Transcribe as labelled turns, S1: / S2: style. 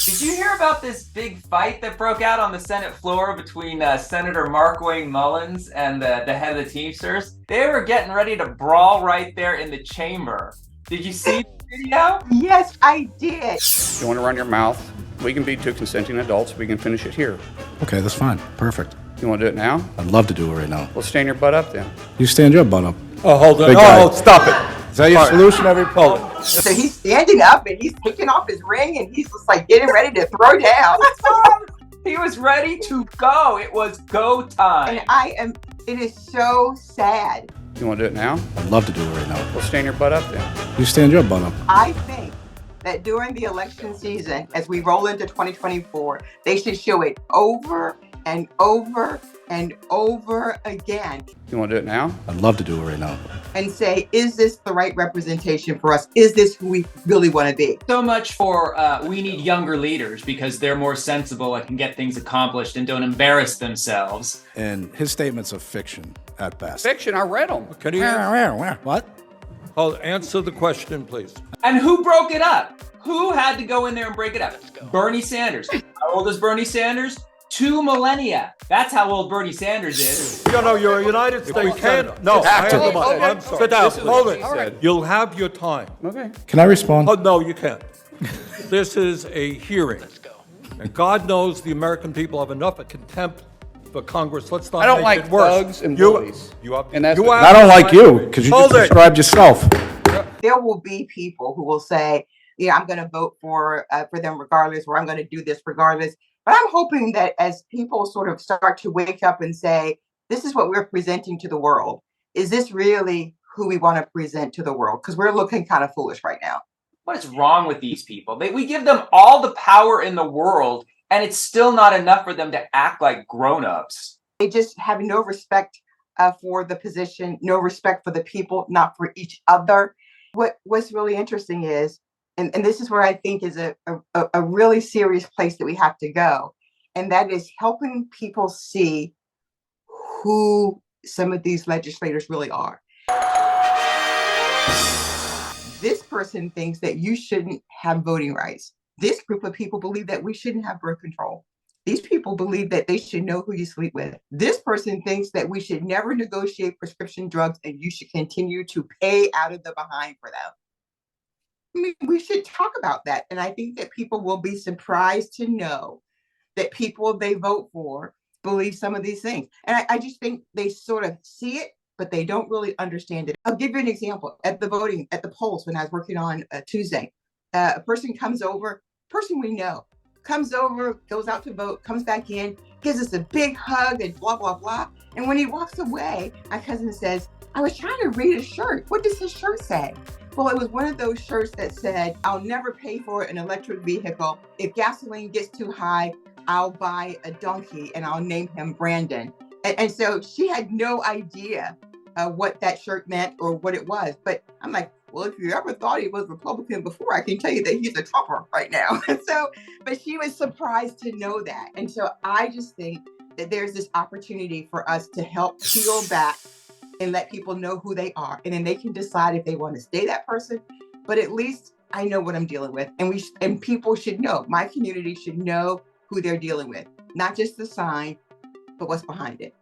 S1: Did you hear about this big fight that broke out on the Senate floor between Senator Markwayne Mullin and the head of the Teamsters? They were getting ready to brawl right there in the chamber. Did you see the video?
S2: Yes, I did.
S3: You want to run your mouth? We can be two consenting adults. We can finish it here.
S4: Okay, that's fine. Perfect.
S3: You want to do it now?
S4: I'd love to do it right now.
S3: Well, stand your butt up then.
S4: You stand your butt up.
S5: Oh, hold on.
S4: Big guy.
S5: Oh, stop it.
S4: Is that your solution, everybody?
S2: So he's standing up and he's taking off his ring and he's just like getting ready to throw down.
S1: He was ready to go. It was go time.
S2: And it is so sad.
S3: You want to do it now?
S4: I'd love to do it right now.
S3: Well, stand your butt up then.
S4: You stand your butt up.
S2: I think that during the election season, as we roll into 2024, they should show it over and over and over again
S3: You want to do it now?
S4: I'd love to do it right now.
S2: and say, is this the right representation for us? Is this who we really want to be?
S1: So much for we need younger leaders because they're more sensible and can get things accomplished and don't embarrass themselves.
S4: And his statements are fiction at best.
S3: Fiction, I read them.
S5: Can you answer?
S4: What?
S5: Answer the question, please.
S1: And who broke it up? Who had to go in there and break it up? Bernie Sanders. How old is Bernie Sanders? 2 millennia. That's how old Bernie Sanders is.
S5: No, you're a United States senator. No, I'm sorry. Sit down. Hold it. You'll have your time.
S3: Okay.
S4: Can I respond?
S5: Oh, no, you can't. This is a hearing. And God knows the American people have enough of contempt for Congress. Let's not
S3: I don't
S5: make
S3: like
S5: it worse.
S3: thugs and bullies. And that's
S4: I don't like you because you
S5: Hold
S4: just
S5: it.
S4: described yourself.
S2: There will be people who will say, yeah, I'm going to vote for them regardless, or I'm going to do this regardless. But I'm hoping that as people sort of start to wake up and say, this is what we're presenting to the world. Is this really who we want to present to the world? Because we're looking kind of foolish right now.
S1: What is wrong with these people? We give them all the power in the world, and it's still not enough for them to act like grown-ups.
S2: They just have no respect for the position, no respect for the people, not for each other. What's really interesting is, and this is where I think is a really serious place that we have to go, and that is helping people see who some of these legislators really are. This person thinks that you shouldn't have voting rights. This group of people believe that we shouldn't have birth control. These people believe that they should know who you sleep with. This person thinks that we should never negotiate prescription drugs and you should continue to pay out of the behind for them. I mean, we should talk about that. And I think that people will be surprised to know that people they vote for believe some of these things. And I just think they sort of see it, but they don't really understand it. I'll give you an example. At the polls, when I was working on Tuesday, a person comes over, person we know, comes over, goes out to vote, comes back in, gives us a big hug and blah, blah, blah. And when he walks away, my cousin says, I was trying to read his shirt. What does his shirt say? Well, it was one of those shirts that said, I'll never pay for an electric vehicle. If gasoline gets too high, I'll buy a donkey and I'll name him Brandon. And so she had no idea what that shirt meant or what it was. But I'm like, well, if you ever thought he was Republican before, I can tell you that he's a Trumper right now. But she was surprised to know that. And so I just think that there's this opportunity for us to help peel back and let people know who they are. And then they can decide if they want to stay that person. But at least I know what I'm dealing with. And people should know, my community should know who they're dealing with, not just the sign, but what's behind it.